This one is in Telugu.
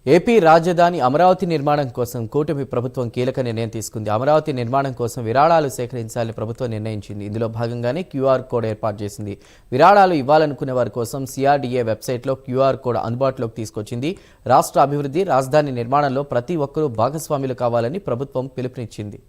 ఏపీ రాజధాని అమరావతి నిర్మాణం కోసం కూటమి ప్రభుత్వం కీలక నిర్ణయం తీసుకుంది. అమరావతి నిర్మాణం కోసం విరాళాలు సేకరించాలని ప్రభుత్వం నిర్ణయించింది. ఇందులో భాగంగానే క్యూఆర్ కోడ్ ఏర్పాటు చేసింది. విరాళాలు ఇవ్వాలనుకునే వారి కోసం సిఆర్డీఏ వెబ్సైట్లో క్యూఆర్ కోడ్ అందుబాటులోకి తీసుకొచ్చింది. రాష్ట్ర అభివృద్ధి, రాజధాని నిర్మాణంలో ప్రతి ఒక్కరూ భాగస్వాములు కావాలని ప్రభుత్వం పిలుపునిచ్చింది.